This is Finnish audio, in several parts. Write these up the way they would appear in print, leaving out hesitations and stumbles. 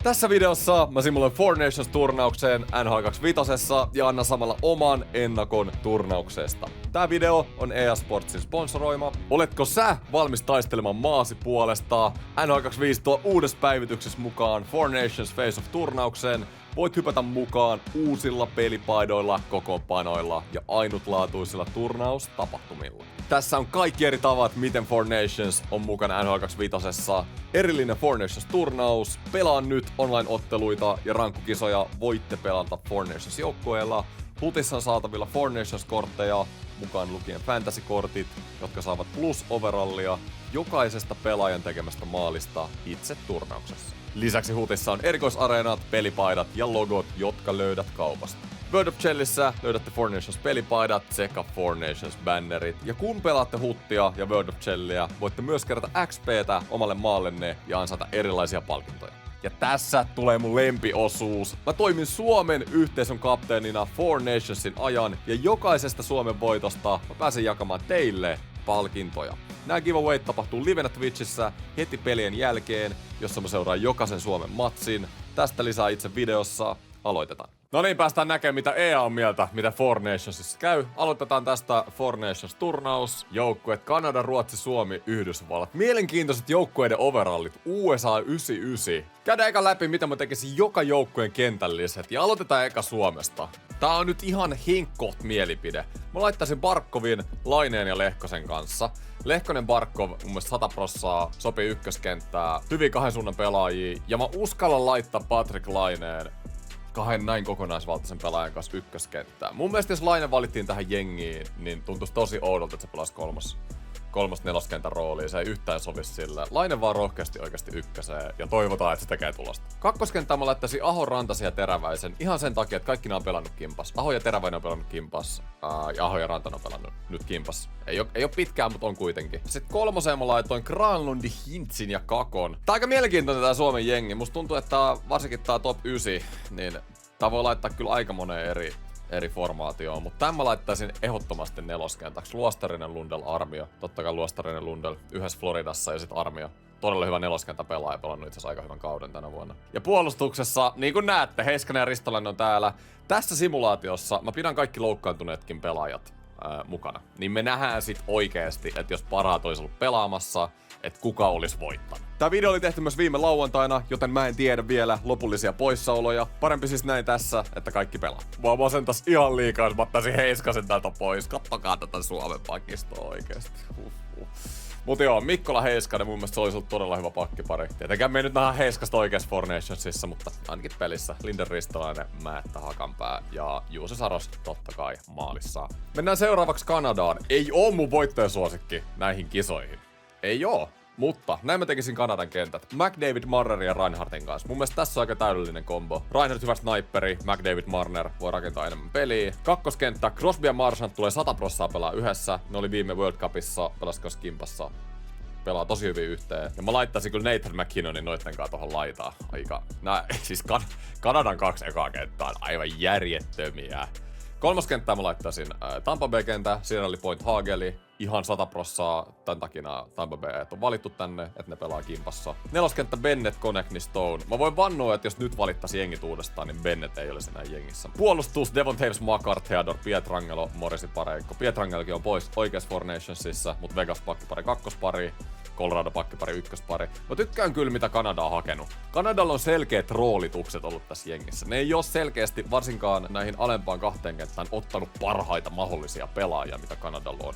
Tässä videossa mä simuloin Four Nations-turnaukseen NHL 25 ja annan samalla oman ennakon turnauksesta. Tää video on EA Sportsin sponsoroima. Oletko sä valmis taistelemaan maasi puolesta? NHL 25 tuo uudessa päivityksessä mukaan Four Nations Face Off-turnaukseen. Voit hypätä mukaan uusilla pelipaidoilla, kokoonpanoilla ja ainutlaatuisilla turnaustapahtumilla. Tässä on kaikki eri tavat, miten Four Nations on mukana NHL 25. Erillinen Four Nations-turnaus, pelaa nyt online-otteluita ja rankkukisoja voitte pelata Four Nations-joukkueella. Hutissa on saatavilla Four Nations-kortteja, mukaan lukien fantasy-kortit, jotka saavat plus-overallia jokaisesta pelaajan tekemästä maalista itse turnauksessa. Lisäksi Hutissa on erikoisareenat, pelipaidat ja logot, jotka löydät kaupasta. World of Chellissä löydätte Four Nations pelipaidat sekä Four Nations bannerit. Ja kun pelaatte Huttia ja World of Chelliä, voitte myös kerätä XP:tä omalle maallenne ja ansaita erilaisia palkintoja. Ja tässä tulee mun lempiosuus. Mä toimin Suomen yhteisön kapteenina Four Nationsin ajan ja jokaisesta Suomen voitosta mä pääsen jakamaan teille palkintoja. Nämä giveawayt tapahtuu livenä Twitchissä heti pelien jälkeen, jossa mä seuraan jokaisen Suomen matsin. Tästä lisää itse videossa. Aloitetaan. No niin, päästään näkemään mitä EA on mieltä, mitä Four Nationsissa käy. Aloitetaan tästä Four Nations turnaus. Joukkueet Kanada, Ruotsi, Suomi, Yhdysvallat. Mielenkiintoiset joukkueiden overallit. USA 99. Käydään eka läpi, mitä mä tekisin joka joukkueen kentälliset. Ja aloitetaan eka Suomesta. Tää on nyt ihan hinkkoht mielipide. Mä laittaisin Barkovin, Laineen ja Lehkosen kanssa. Lehkonen Barkov mun mielestä 100% sopii ykköskenttää. Hyviä kahden suunnan pelaajia. Ja mä uskallan laittaa Patrick Laineen kahden näin kokonaisvaltaisen pelaajan kanssa ykköskenttää. Mun mielestä jos Laine valittiin tähän jengiin, niin tuntuisi tosi oudolta, että se pelasi kolmas neloskentän roolia. Se ei yhtään sovi sille. Laine vaan rohkeasti oikeasti ykköseen ja toivotaan, että se tekee tulosta. Kakkoskenttää mä laittaisin Aho, Rantasen ja Teräväisen. Ihan sen takia, että kaikki nämä on pelannut kimpas. Aho ja Teräväinen on pelannut kimpas. Ja Aho ja Rantanen on pelannut nyt kimpas. Ei oo pitkään, mutta on kuitenkin. Sitten kolmoseen mä laitoin Granlundi, Hintzin ja Kakon. Tää on aika mielenkiintoinen tää Suomen jengi. Musta tuntuu, että varsinkin tää top 9, niin tää voi laittaa kyllä aika moneen eri formaatioon, mutta tämän mä laittaisin ehdottomasti neloskentäksi. Luostarinen, Lundell, Armio. Totta kai Luostarinen, Lundell yhdessä Floridassa ja sit Armio. Todella hyvä neloskentä pelaaja, pelannut itse asiassa aika hyvän kauden tänä vuonna. Ja puolustuksessa, niin kuin näette, Heiskanen ja Ristolainen on täällä. Tässä simulaatiossa mä pidän kaikki loukkaantuneetkin pelaajat mukana. Niin me nähdään sit oikeesti, että jos parhaat olisi ollut pelaamassa, että kuka olisi voittanut. Tää video oli tehty myös viime lauantaina, joten mä en tiedä vielä lopullisia poissaoloja. Parempi siis näin tässä, että kaikki pelaa. Mä masentas ihan liikaa, jos mä ottaisin Heiskasen täältä pois. Kattokaa tätä Suomen pakistoa oikeesti. Mut joo, Mikkola Heiskanen mun mielestä se olisi ollut todella hyvä pakkipari. Tietenkään me ei nyt nähdä Heiskasta oikeassa Four Nationsissa, mutta ainakin pelissä Linder Ristolainen, Määttä Hakanpää ja Juuse Saros totta kai maalissa. Mennään seuraavaksi Kanadaan. Ei oo mun voittajasuosikki näihin kisoihin. Ei oo. Mutta näin mä tekisin Kanadan kentät. McDavid, Marner ja Reinhardtin kanssa. Mun mielestä tässä on aika täydellinen kombo. Reinhardt hyvä sniperi, McDavid, Marner voi rakentaa enemmän peliä. Kakkoskenttä, Crosby ja Marchand tulee 100% pelaa yhdessä. Ne oli viime World Cupissa, pelaskos kimpassa. Pelaa tosi hyvin yhteen. Ja mä laittaisin kyllä Nathan McKinnonin noitten kanssa tohon laitaan. Siis Kanadan 2 ekaa kenttää on aivan järjettömiä. Kolmoskenttää mä laittaisin Tampa Bay-kentä, siinä oli Point Hageli. Ihan 100% tän takia Tampa Bay on valittu tänne, että ne pelaa kimpassa. Neloskenttä Bennett, Konechny, Stone. Mä voin vannoa, että jos nyt valittaisi jengit uudestaan, niin Bennett ei olisi enää jengissä. Puolustus Devon Taves, Makar, Theodor, Pietrangelo, Morrissey, Pareikko. Pietrangelokin on pois oikeassa Four Nationsissa, mutta Vegas pakkipari kakkospari. Colorado pakkipari ykköspari. Mä tykkään kyllä mitä Kanada on hakenut. Kanadalla on selkeät roolitukset ollut tässä jengissä. Ne ei oo selkeästi varsinkaan näihin alempaan kahteen kenttään ottanut parhaita mahdollisia pelaajia, mitä Kanadalla on.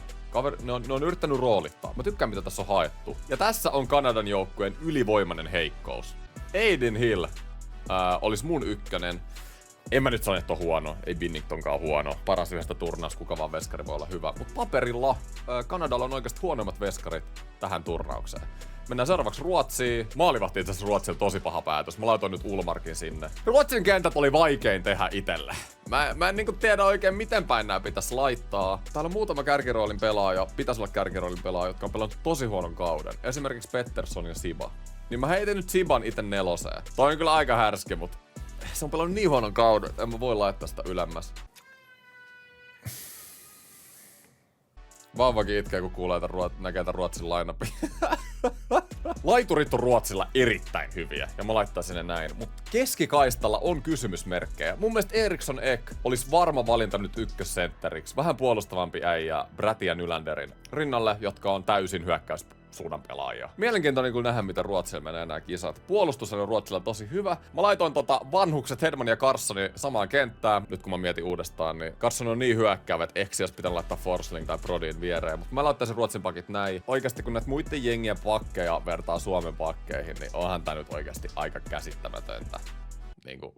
Ne on yrittänyt roolittaa. Mä tykkään mitä tässä on haettu. Ja tässä on Kanadan joukkueen ylivoimainen heikkous. Aiden Hill olisi mun ykkönen. En mä nyt sano, että on huono. Ei Binningtonkaan huono. Paras yhdestä turnaus, kuka vaan veskari voi olla hyvä. Mutta paperilla Kanadalla on oikeasti huonommat veskarit tähän turnaukseen. Mennään seuraavaksi Ruotsiin. Maalivahti itse asiassa Ruotsilla tosi paha päätös. Mä laitoin nyt Ulmarkin sinne. Ruotsin kentät oli vaikein tehdä itelle. Mä en niinku tiedä oikein miten päin nää pitäis laittaa. Täällä on muutama kärkiroolin pelaaja, pitäisi olla kärkiroolin pelaaja, jotka on pelannut tosi huonon kauden. Esimerkiksi Pettersson ja Siba. Niin mä heitin nyt Siban ite neloseen. Toi on kyllä aika härski, mut se on pelannut niin huonon kauden, en mä voi laittaa sitä ylemmäs. Vauvakin itkee, kun kuulee näkee tämän Ruotsin line-upin. Laiturit on Ruotsilla erittäin hyviä, ja mä laittaisin ne näin. Mutta keskikaistalla on kysymysmerkkejä. Mun mielestä Eriksson Ek olisi varma valinta nyt ykkössentteriksi. Vähän puolustavampi äijä Bräti ja Nylanderin rinnalle, jotka on täysin hyökkäyssuunnan pelaajia. Mielenkiintoinen kun nähdä, miten Ruotsilla menee nämä kisat. Puolustus on Ruotsilla tosi hyvä. Mä laitoin vanhukset Hedman ja Carssoni samaan kenttään. Nyt kun mä mietin uudestaan, niin Carson on niin hyökkäävä, että ehkä jos pitää laittaa Forsling tai Brodin viereen. Mutta mä laittaisin Ruotsin pakit näin. Oikeasti kun näitä muiden jengien pakkeja vertaa Suomen pakkeihin, niin onhan tää nyt oikeasti aika käsittämätöntä. Niinku...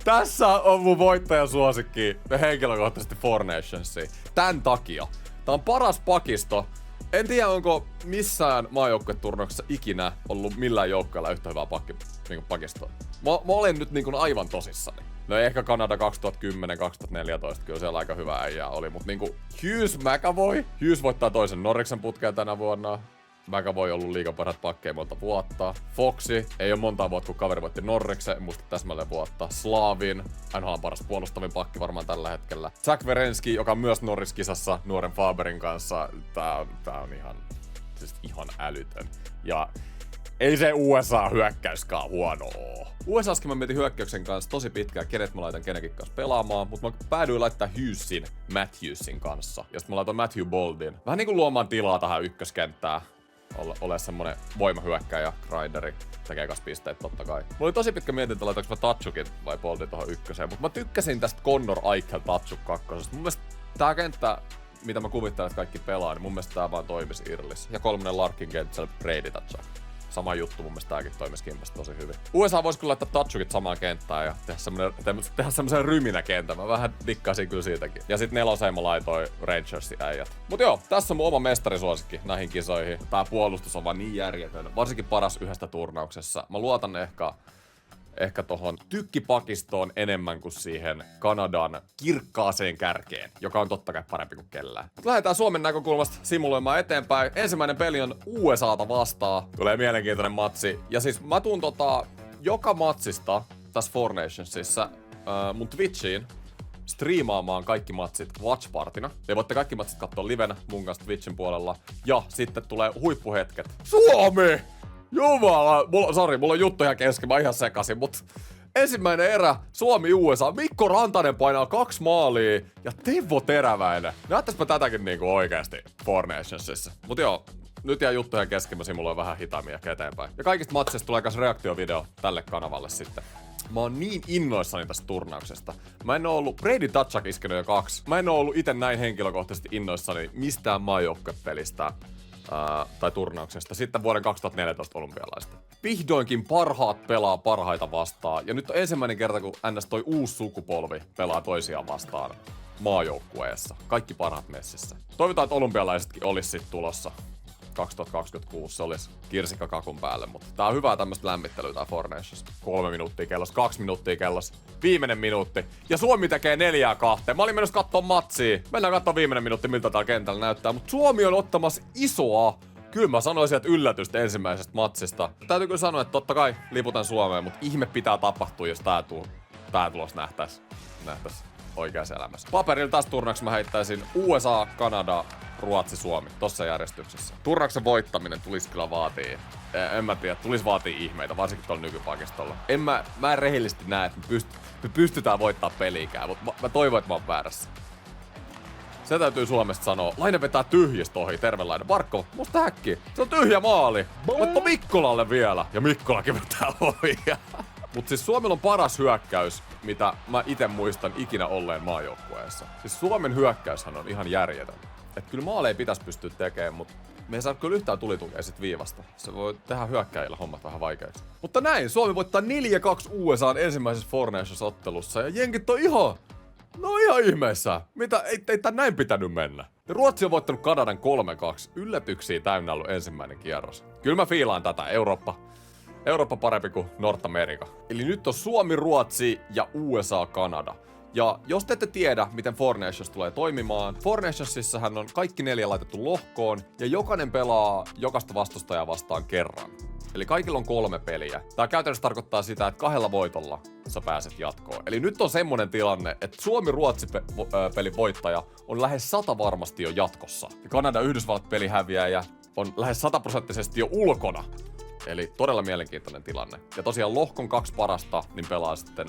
Tässä on mun voittajasuosikki henkilökohtaisesti Four Nationsiin. Tän takia. Tää on paras pakisto. En tiedä, onko missään maajoukkueturnauksessa ikinä ollut millään joukkueella yhtä hyvää pakistoa. Mä olen nyt niin aivan tosissani. No ehkä Kanada 2010-2014, kyllä siellä aika hyvä äijää oli, mutta niinku Hughes McAvoy. Hughes voittaa toisen Norriksen putkeen tänä vuonna. McAvoy on ollut liigan parhaat pakkeja monta vuotta. Foxy, ei ole monta vuotta, kun kaveri voitti Norriksen, muista täsmälleen vuotta. Slavin, NHL on paras puolustavin pakki varmaan tällä hetkellä. Zach Werenski, joka on myös Norris-kisassa nuoren Faberin kanssa. Tää on ihan älytön. Ja ei se USA-hyökkäyskaan huono oo. USAskin mä mietin hyökkäyksen kanssa tosi pitkään, kenet mä laitan kenenkin kanssa pelaamaan, mutta mä päädyin laittaa Hughesin Matthewsin kanssa. Ja sit mä laitoin Matthew Boldin. Vähän niinku luomaan tilaa tähän ykköskenttään. Ole semmonen voimahyökkäjä, grinderi, tekee kas pisteet totta kai. Mulla oli tosi pitkä mietintä, laitoinko mä Tatsukin vai Boldin tohon ykköseen, mutta mä tykkäsin tästä Connor Eichel Tatsuk kakkosesta. Mun mielestä tää kenttä, mitä mä kuvittelen, että kaikki pelaa, niin mun mielestä tää vaan toimisi Irlis. Ja kolmonen Larkin kentällä Brady Tatsak. Sama juttu, mun mielestä tääkin toimisi kimpasta tosi hyvin. USA voisi kyllä laittaa Tatsukit samaan kenttään ja tehdä semmosen ryminä kentän. Mä vähän dikkaisin kyllä siitäkin. Ja sit neloseen mä laitoin Rangersin äijät. Mut joo, tässä on mun oma mestarisuosikki näihin kisoihin. Tää puolustus on vaan niin järjetön. Varsinkin paras yhdestä turnauksessa. Mä luotan ehkä tohon tykkipakistoon enemmän kuin siihen Kanadan kirkkaaseen kärkeen, joka on totta kai parempi kuin kellään. Lähdetään Suomen näkökulmasta simuloimaan eteenpäin. Ensimmäinen peli on USAta vastaan. Tulee mielenkiintoinen matsi. Ja siis mä tuun joka matsista tässä Four Nationsissa mun Twitchiin striimaamaan kaikki matsit watchpartina. Te voitte kaikki matsit katsoa livenä mun kanssa Twitchin puolella. Ja sitten tulee huippuhetket. Suomi! Jumala, mulla on juttu ihan kesken, mä ihan sekasin, mut ensimmäinen erä, Suomi-USA, Mikko Rantanen painaa 2 maalia ja Teuvo Teräväinen. Näyttäispä tätäkin niinku oikeesti Four Nationsissa. Mut joo, nyt jää juttu ihan kesken, mä simuloin vähän hitaammin ehkä eteenpäin. Ja kaikista matseista tulee myös reaktiovideo tälle kanavalle sitten. Mä oon niin innoissani tästä turnauksesta. Mä en oo ollut Brady Tatsak iskenyt jo 2. Mä en oo ollut ite näin henkilökohtaisesti innoissani mistään maajoukkuepelistä. Tai turnauksesta, sitten vuoden 2014 olympialaista. Vihdoinkin parhaat pelaa parhaita vastaan, ja nyt on ensimmäinen kerta, kun NS toi uusi sukupolvi pelaa toisiaan vastaan maajoukkueessa. Kaikki parhaat messissä. Toivotaan, että olympialaisetkin olisi sit tulossa 2026, se olisi kirsikka kakun päälle, mutta tää on hyvää tämmöstä lämmittelyä tää Four Nations. 3 minuuttia kellos, 2 minuuttia kellos, viimeinen minuutti. Ja Suomi tekee 4-2. Mä olin menossa kattoo matsia. Mennään kattoo viimeinen minuutti, miltä täällä kentällä näyttää. Mutta Suomi on ottamassa isoa, kyllä mä sanoisin, että yllätystä ensimmäisestä matsista. Täytyy kyllä sanoa, että totta kai liputan Suomeen, mutta ihme pitää tapahtua, jos tää tulos nähtäis oikeassa elämässä. Paperilla tässä turnauksessa mä heittäisin USA, Kanada, Ruotsi, Suomi. Tossa järjestyksessä. Turnauksen voittaminen tulisi kyllä vaatii. En mä tiedä, tulisi vaatii ihmeitä, varsinkin tuolla nykypakistolla. Mä en rehellisesti näe, että me pystytään voittaa peliikään, mutta mä toivon, että mä oon väärässä. Se täytyy Suomesta sanoa. Laine vetää tyhjistä ohi, terve Laine. Barkko, musta häkki. Se on tyhjä maali. Laitto Mikkolalle vielä. Ja Mikkolakin vetää ohi. Mut siis Suomella on paras hyökkäys, mitä mä ite muistan ikinä olleen maajoukkueessa. Siis Suomen hyökkäyshän on ihan järjetön. Et kyllä maaleja pitäisi pystyä tekemään, mutta me ei saa kyllä yhtään tulitukea sit viivasta. Se voi tehdä hyökkäjillä hommat vähän vaikeaksi. Mutta näin, Suomi voittaa 4-2 USA:n ensimmäisessä Four Nations-ottelussa ja jenkit on ihan ihmeessä. Mitä? Ei tän näin pitänyt mennä. Ja Ruotsi on voittanut Kanadan 3-2. Yllätyksiä täynnä ollut ensimmäinen kierros. Kyllä mä fiilaan tätä. Eurooppa parempi kuin North-America. Eli nyt on Suomi, Ruotsi ja USA, Kanada. Ja jos te ette tiedä, miten Four Nations tulee toimimaan, Four Nationsissahan on kaikki 4 laitettu lohkoon, ja jokainen pelaa jokaista vastustajaa vastaan kerran. Eli kaikilla on 3 peliä. Tää käytännössä tarkoittaa sitä, että 2 voitolla sä pääset jatkoon. Eli nyt on semmonen tilanne, että Suomi-Ruotsi-pelin voittaja on lähes 100 varmasti jo jatkossa. Ja Kanada-Yhdysvallat-peli häviäjä on lähes 100% jo ulkona. Eli todella mielenkiintoinen tilanne. Ja tosiaan lohkon 2 parasta, niin pelaa sitten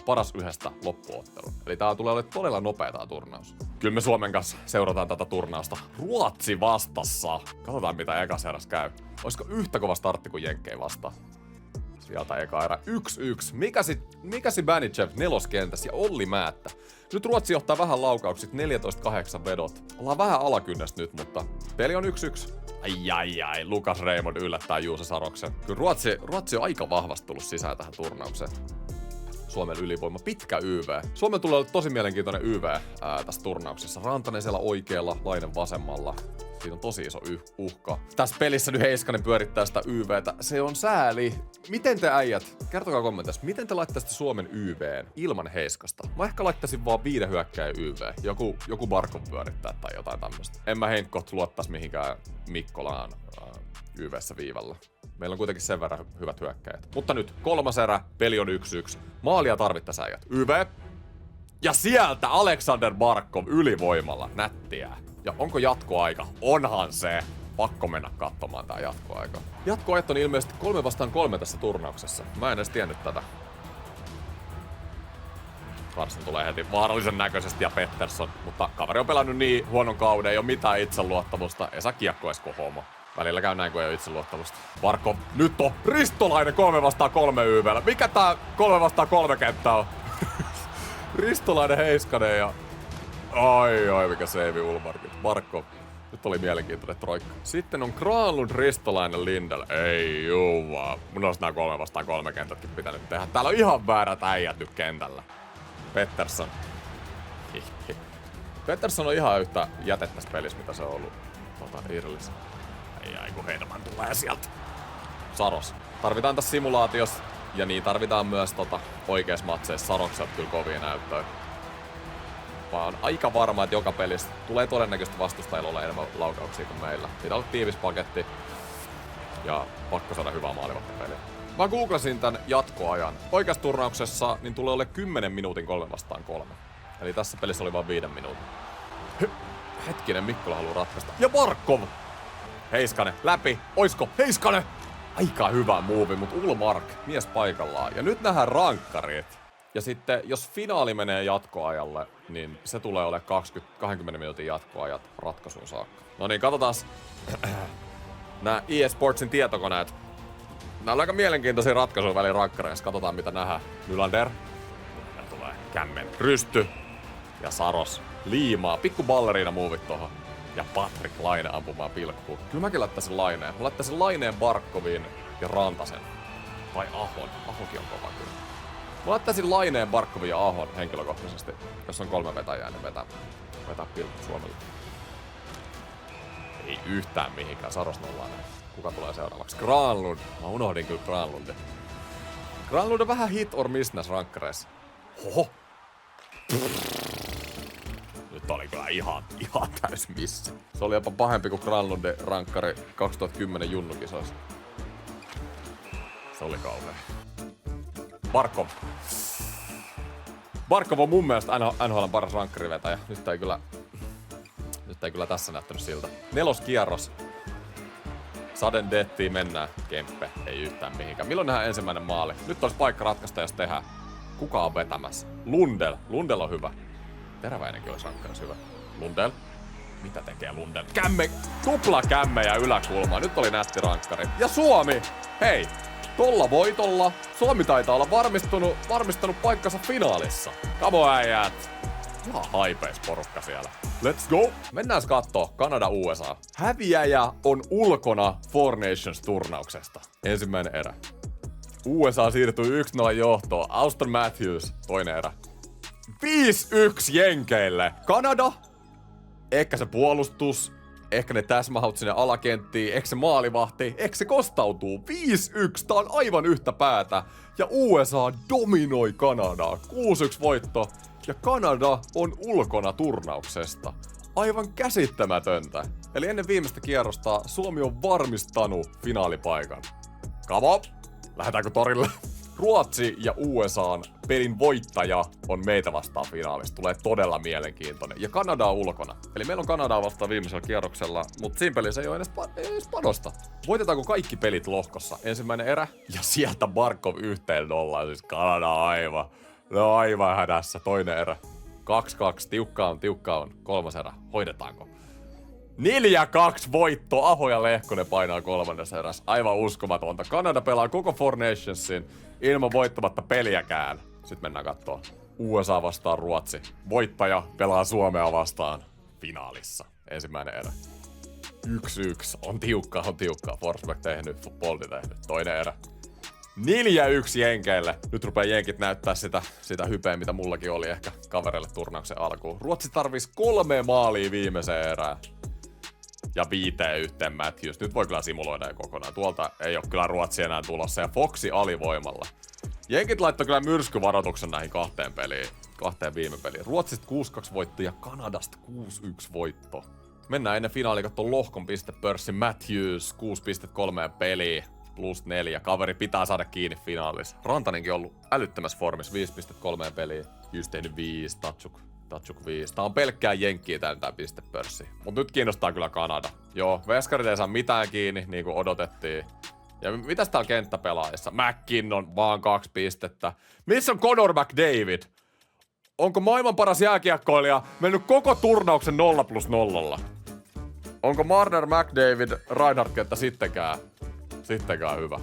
paras yhdestä loppuottelun. Eli tää tulee olemaan todella nopea tää turnaus. Kyllä me Suomen kanssa seurataan tätä turnausta. Ruotsi vastassa. Katsotaan mitä ekas eräs käy. Olisiko yhtä kova startti kuin Jenkkei vastaan? Sieltä eka erä 1-1. Mikasi Banicev neloskentässä ja Olli Määttä. Nyt Ruotsi johtaa vähän laukaukset, 14-8 vedot. Ollaan vähän alakynnästä nyt, mutta peli on 1-1. Ai, Lukas Raymond yllättää Juuse Saroksen. Kyllä Ruotsi on aika vahvasti tullut sisään tähän turnaukseen. Suomen ylivoima, pitkä YV. Suomen tulee olla tosi mielenkiintoinen YV tässä turnauksessa. Rantanen siellä oikealla, Laine vasemmalla. Siinä on tosi iso uhka. Tässä pelissä nyt Heiskanen pyörittää sitä YVtä. Se on sääli. Miten te äijät, kertokaa kommenteissa, miten te laittaisitte Suomen YV:n ilman Heiskasta? Mä ehkä laittaisin vaan 5 hyökkäjä YV. Joku Barkov pyörittää tai jotain tämmöstä. En mä henkkoht luottais mihinkään Mikkolaan YV:ssä viivalla. Meillä on kuitenkin sen verran hyvät hyökkäjät. Mutta nyt 3. erä, peli on 1-1. Maalia tarvittaisiin äijät. YV. Ja sieltä Aleksander Barkov ylivoimalla. Nättiä. Ja onko jatkoaika? Onhan se! Pakko mennä katsomaan tää jatkoaika. Jatkoajat on ilmeisesti 3-3 tässä turnauksessa. Mä en edes tiennyt tätä. Carson tulee heti vaarallisen näköisesti ja Pettersson. Mutta kaveri on pelannut niin huonon kauden, ei oo mitään itseluottamusta. Ei saa kiekko edes homo. Välillä käy näin, kun ei oo itseluottamusta. Barkov, nyt on Ristolainen 3-3 YV:llä. Mikä tää 3-3 kenttä on? Ristolainen, Heiskanen ja... Ai, mikä seivi Ulmarkin. Barkov. Nyt oli mielenkiintoinen troikka. Sitten on Granlund, Ristolainen, Lindell. Ei juu, mun olisi nää 3-3 kentätkin pitänyt tehdä. Täällä on ihan väärät äijät nyt kentällä. Pettersson. Pettersson on ihan yhtä jätettä tässä pelissä, mitä se on ollut Irlissä. Ai kun Heideman tulee sieltä. Saros. Tarvitaan tässä simulaatiossa. Ja niin tarvitaan myös oikeassa matseissa Sarokselta kyllä kovia näyttöjä. Mä oon aika varma, että joka pelissä tulee todennäköisesti vastustajilla olla enemmän laukauksia kuin meillä. Pitää olla tiivis paketti ja pakko saada hyvää maalivahtipeliä. Mä googlasin tän jatkoajan. Oikeassa turnauksessa niin tulee olemaan 10 minuutin 3-3. Eli tässä pelissä oli vain 5 minuutin. Hetkinen, Mikkola haluaa ratkaista. Ja Barkov! Heiskanen, läpi. Oisko Heiskanen? Aika hyvä muuvi, mutta Ulmark, mies paikallaan. Ja nyt nähdään rankkarit. Ja sitten, jos finaali menee jatkoajalle, niin se tulee olemaan 20 minuutin jatkoajat ratkaisuun saakka. No niin, katsotaan. Nää EA Sportsin tietokoneet. Nää on aika mielenkiintoisia ratkaisuja välillä rankkareissa. Katsotaan mitä nähdään. Nylander. Ja tulee Kämmen. Rysty. Ja Saros. Liimaa. Pikku balleriina muuvit tohon. Ja Patrick Laine ampumaan pilkkuun. Kyllä mäkin laittaisin Laineen. Mä laittaisin Laineen, Barkovin ja Rantasen. Tai Ahon. Ahokin on kova kyllä. Mä laittaisin Laineen, Barkovin ja Ahon henkilökohtaisesti. Jos on 3 vetäjää, niin vetää pilkku Suomelle. Ei yhtään mihinkään. Saros nollainen. Kuka tulee seuraavaksi? Granlund. Mä unohdin kyllä Granlundin. Granlund on vähän hit or miss näissä rankkareissa. Hoho. Nyt oli kyllä ihan täys missä. Se oli jopa pahempi kuin Granlundin rankkari 2010 junnukisoissa. Se oli kauhea. Barkov. Barkov on mun mielestä NHL:n paras rankkarivetäjä. Nyt ei kyllä tässä näyttänyt siltä. 4. kierros. Saden dettiin mennään. Kempe ei yhtään mihinkään. Milloin nähdään ensimmäinen maali? Nyt olisi paikka ratkaista, jos tehdään. Kuka on vetämässä? Lundell. Lundell on hyvä. Teräväinenkin olisi rankkarissa hyvä. Lundell. Mitä tekee Lundell? Kämme! Tupla kämme ja yläkulma. Nyt oli nätti rankkari. Ja Suomi! Hei! Tolla voitolla Suomi taitaa olla varmistanut paikkansa finaalissa. Kamo äijät! Ihan haipeis porukka siellä. Let's go! Mennään kattoo Kanada-USA. Häviäjä on ulkona Four Nations-turnauksesta. Ensimmäinen erä. USA siirtyy 1-0 johtoon. Auston Matthews, toinen erä. 5-1 Jenkeille. Kanada. Ehkä se puolustus. Ehkä ne täsmähaut sinne alakenttiin. Ehkä se maalivahti. Ehkä se kostautuu. 5-1. Tää on aivan yhtä päätä. Ja USA dominoi Kanadaa. 6-1 voitto. Ja Kanada on ulkona turnauksesta. Aivan käsittämätöntä. Eli ennen viimeistä kierrosta Suomi on varmistanut finaalipaikan Come on! Lähdetäänkö torille? Ruotsi ja USA:n pelin voittaja on meitä vastaan finaalissa. Tulee todella mielenkiintoinen. Ja Kanada on ulkona. Eli meillä on Kanadaa vastaan viimeisellä kierroksella, mutta siinä pelissä ei ole edes panosta. Voitetaanko kaikki pelit lohkossa? Ensimmäinen erä ja sieltä Barkov 1-0. Siis Kanada aivan hädässä. Toinen erä. 2-2. Tiukka on. Kolmas erä. Hoidetaanko? 4-2 voitto. Aho ja Lehkonen painaa kolmannessa erässä. Aivan uskomatonta. Kanada pelaa koko Four Nationsin ilman voittamatta peliäkään. Sitten mennään kattoo. USA vastaan Ruotsi. Voittaja pelaa Suomea vastaan finaalissa. Ensimmäinen erä. 1-1. On tiukkaa. Forsberg tehnyt, Boldi tehnyt. Toinen erä. 4-1 Jenkeille. Nyt rupeaa Jenkit näyttää sitä hypeä, mitä mullakin oli ehkä kavereille turnauksen alkuun. Ruotsi tarvisi 3 maalia viimeiseen erään. Ja 5-1 Matthews. Nyt voi kyllä simuloida jo kokonaan. Tuolta ei ole kyllä Ruotsi enää tulossa. Ja Foxi alivoimalla. Jenkit laittoi kyllä myrskyvaroituksen näihin kahteen viime peliin. Ruotsista 6-2 voitto ja Kanadasta 6-1 voitto. Mennään ennen finaalia katsomaan lohkon pistepörssin. Matthews 6,3 peliä. +4. Kaveri pitää saada kiinni finaalissa. Rantanenkin on ollut älyttömässä formissa. 5,3 peliä. Just tehnyt 5. Tatsuk 5. Tää on pelkkää jenkkiä tää pistepörssi. Mut nyt kiinnostaa kyllä Kanada. Joo, veskarit ei saa mitään kiinni, niin kuin odotettiin. Ja mitäs täällä kenttäpelaajissa? McKinnon, vaan 2 pistettä. Missä on Conor McDavid? Onko maailman paras jääkiekkoilija mennyt koko turnauksen 0+0? Onko Marner, McDavid, Reinhardt-kenttä sittenkään hyvä?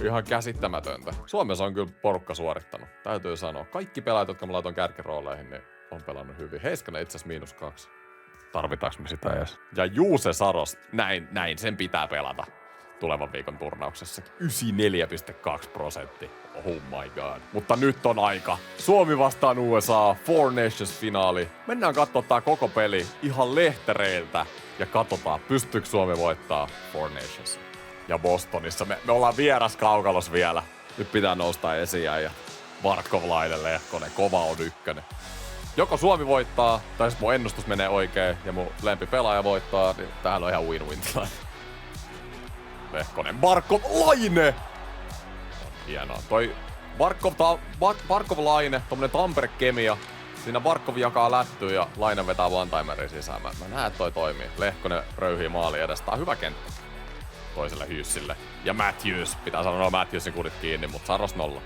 Ihan käsittämätöntä. Suomessa on kyllä porukka suorittanut, täytyy sanoa. Kaikki pelaajat, jotka mä laitoin kärkirooleihin, niin on pelannut hyvin. Heiskanen itse asiassa -2. Tarvitaanko me sitä edes? Ja Juuse Saros, näin sen pitää pelata tulevan viikon turnauksessa. 94,2%. Oh my god. Mutta nyt on aika. Suomi vastaan USA, Four Nations-finaali. Mennään katsoa tää koko peli ihan lehtereiltä ja katsotaan, pystyykö Suomi voittaa Four Nations. Ja Bostonissa. Me ollaan vieras kaukalossa vielä. Nyt pitää nousta esiin ja Barkov, Laine, Lehkonen. Kova on ykkönen. Joko Suomi voittaa, tai jos mun ennustus menee oikein ja mun lempipelaaja voittaa, niin tämähän on ihan win-win tilanne. Lehkonen, Barkov, Laine! Hienoa. Toi Barkov, Laine, tommonen Tampere-kemia. Siinä Barkov jakaa lättyä ja Laine vetää one-timerin sisään. Mä näen, että toi toimii. Lehkonen röyhii maali edestä. Tää on hyvä kenttä toiselle Hyssille. Ja Matthews. Pitää sanoa Matthewsin kurit kiinni, mutta Saros 0.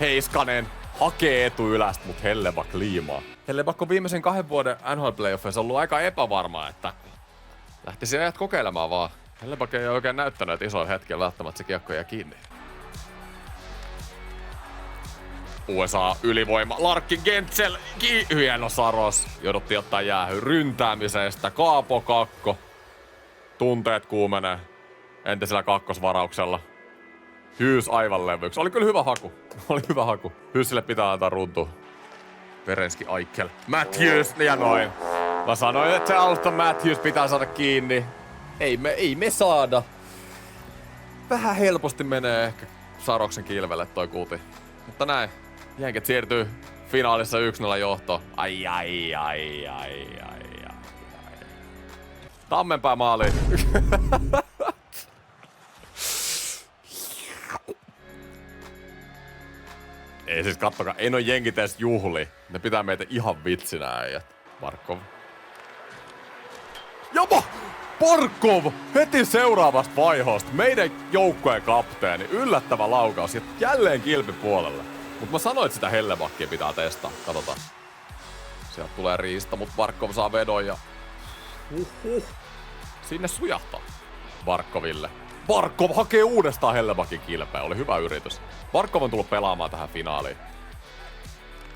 Heiskanen hakee etuylästä, mut Hellebak liimaa. Hellebak on viimeisen 2 vuoden NHL-playoffeissa ollut aika epävarmaa, että lähtisi ajat kokeilemaan vaan. Hellebak ei oikein näyttänyt, että isoilla hetkellä välttämättä se kiekko jää kiinni. USA ylivoima. Larkin Gentzel. Hieno Saros. Jouduttiin ottaa jäähy ryntäämisestä. Kaapo kakko. Tunteet kuumenee. Entisellä kakkosvarauksella. Hyys aivan levyksi. Oli kyllä hyvä haku. Hyysille pitää antaa runtu. Verenski Aikel. Matthews ja noin. Mä sanoin, että se Alston Matthews pitää saada kiinni. Ei me saada. Vähän helposti menee ehkä Saroksen kilvelle toi kuti. Mutta näin. Jenkit siirtyy finaalissa 1-0 johto. Ai. Tammenpää maali. Ei siis kattokaa, ei noin jenkit edes juhli. Ne pitää meitä ihan vitsinä äijät. Barkov. Jopa! Barkov! Heti seuraavasta vaihosta meidän joukkojen kapteeni. Yllättävä laukaus ja jälleen kilpipuolelle. Mut mä sanoin, että sitä Hellebakkia pitää testaa. Katsotaan. Sieltä tulee riista, mut Barkov saa vedon ja... Sinne sujahtaa. Barkoville. Barkov hakee uudestaan Hellebakin kilpeä. Oli hyvä yritys. Barkov on tullut pelaamaan tähän finaaliin.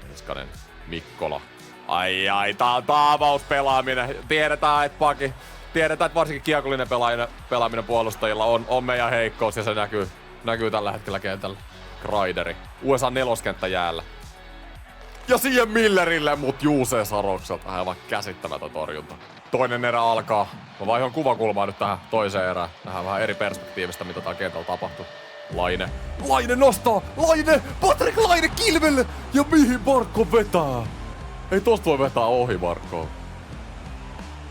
Heiskanen. Mikkola. Ai, tää on taavauspelaaminen. Tiedetään, että varsinkin kiekollinen pelaaminen puolustajilla on meidän heikkous ja se näkyy tällä hetkellä kentällä. Graideri. USA 4. jäällä. Ja siihen Millerille, mut Juuse Sarokselta. Aivan käsittämätön torjunta. Toinen erä alkaa. Mä vaihon kuvakulmaa nyt tähän toiseen erään. Nähdään vähän eri perspektiivistä, mitä tää kentällä tapahtuu. Laine nostaa! Patrick Laine kilvelle! Ja mihin Barkov vetää? Ei tosta voi vetää ohi Barkov.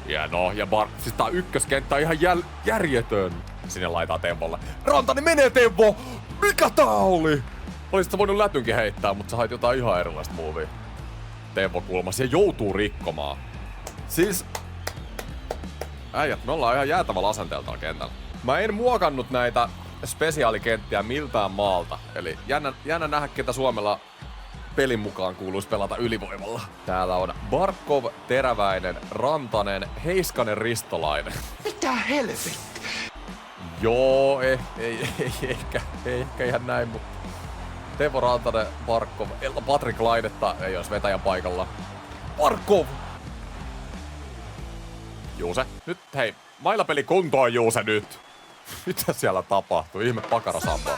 Hieno, ja siis tää ykköskenttä on ihan järjetön. Sinne laitaa Teuvolle. Rantanen menee, Teuvo! Mikä tää oli? Olisit sä voinut lätynkin heittää, mutta sä hait jotain ihan erilaista muovia. Teuvo kulmas ja joutuu rikkomaan. Siis... Äijät, me ollaan ihan jäätävällä asenteella täällä kentällä. Mä en muokannut näitä spesiaalikenttiä miltään maalta. Eli jännä nähdä, ketä Suomella pelin mukaan kuuluisi pelata ylivoimalla. Täällä on Barkov, Teräväinen, Rantanen, Heiskanen, Ristolainen. Mitä helvettiä? Joo, ei ehkä ihan näin, mutta Teuvo, Rantanen, Barkov, Patrik Lainetta ei olisi vetäjän paikalla. Barkov! Juuse, nyt hei, mailapeli kuntoon Juuse nyt! Mitä siellä tapahtuu? Ihme pakarasambaa.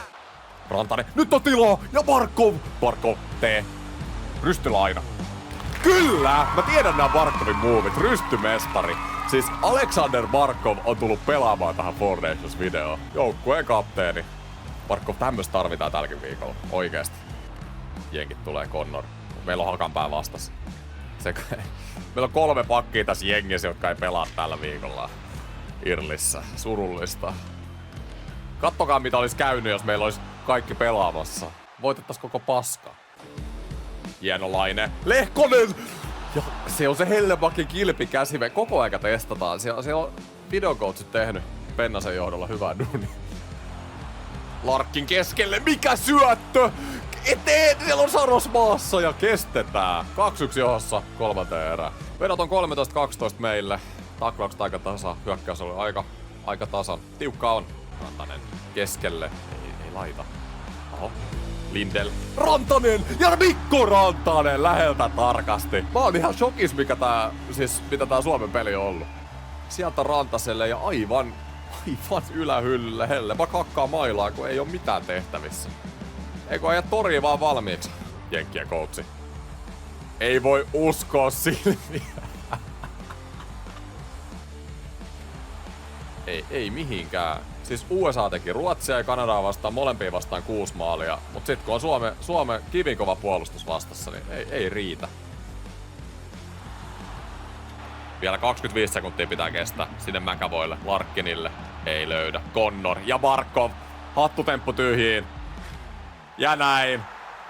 Rantanen, nyt on tilaa! Ja Barkov! Barkov, tee. Rystylaina. Kyllä! Mä tiedän nää Barkovin muovit. Rystymestari. Siis Alexander Barkov on tullut pelaamaan tähän Four Nations-videoon. Joukkueen kapteeni. Barkov, tämmöstä tarvitaan tälläkin viikolla. Oikeesti. Jenkit tulee Connor. Meillä on Hakanpää vastas. Meillä on 3 pakkia tässä jengissä, jotka ei pelaa tällä viikolla. Irlissä. Surullista. Kattokaa mitä olisi käynyt, jos meillä olisi kaikki pelaamassa. Voitettais koko paska. Hienolainen. Lehkonen! Ja se on se Hellebakin kilpikäsi. Me koko aika testataan. Se on videocoachit tehnyt Pennasen johdolla hyvää duunia. Larkkin keskelle. Mikä syöttö! Eteen! Siellä on Saros maassa ja kestetään. 2-1 johossa 3. erää. Vedot on 13-12 meille. Taklaukset aika tasa. Hyökkäys oli aika tasan. Tiukka on. Rantanen keskelle. Ei laita. Oho. Lindell. Rantanen! Ja Mikko Rantanen läheltä tarkasti. Mä oon ihan shokis, mitä tää Suomen peli on ollut. Sieltä Rantaselle ja aivan ylähyllylle Hellebak hakkaa mailaa, kun ei oo mitään tehtävissä. Eikö ajat toriin vaan valmiiksi? Jenkkien coachi. Ei voi uskoa silmiä. Ei mihinkään. Siis USA teki Ruotsia ja Kanadaa vastaan, molempia vastaan 6 maalia. Mut sit kun on Suomen kivinkova puolustus vastassa, niin ei riitä. Vielä 25 sekuntia pitää kestää. Sinne Mäkävoille, Larkkinille. Ei löydä. Connor ja Barkov. Hattutemppu tyhjiin. Ja näin.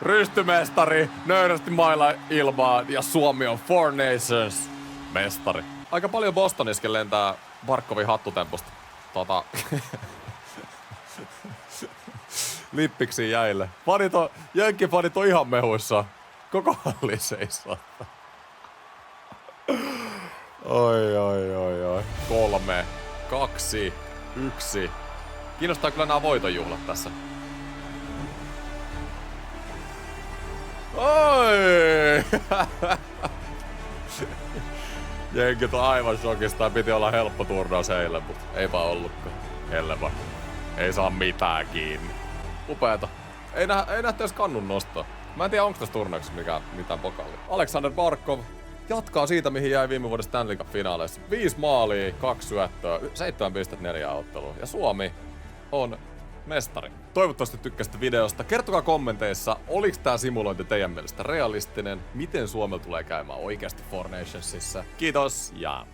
Rystymestari, nöyrästi mailla ilmaan ja Suomi on Four Nations mestari. Aika paljon Bostoniskin lentää Barkovin hattutempusta. Lippiksi jäille. Jenkkifanit on ihan mehuissa. Koko halli seisoo. Oi. 3, 2, 1. Kiinnostaa kyllä nämä voitonjuhlat tässä. Oi! Jenkit on aivan shokista. Piti olla helppo turnaus heille, mutta eipä ollutkaan. Hellebak. Ei saa mitään kiinni. Upeeta. Ei nähty edes kannun nostaa. Mä en tiedä onko tässä turnauksessa mitään pokaalia. Alexander Barkov jatkaa siitä mihin jäi viime vuoden Stanley Cup-finaaleissa. 5 maalia, 2 syöttöä, 7,4 ottelua. Ja Suomi on mestari. Toivottavasti tykkäsitte videosta. Kertokaa kommenteissa, oliks tää simulointi teidän mielestä realistinen? Miten Suomella tulee käymään oikeasti Four Nationsissa? Kiitos ja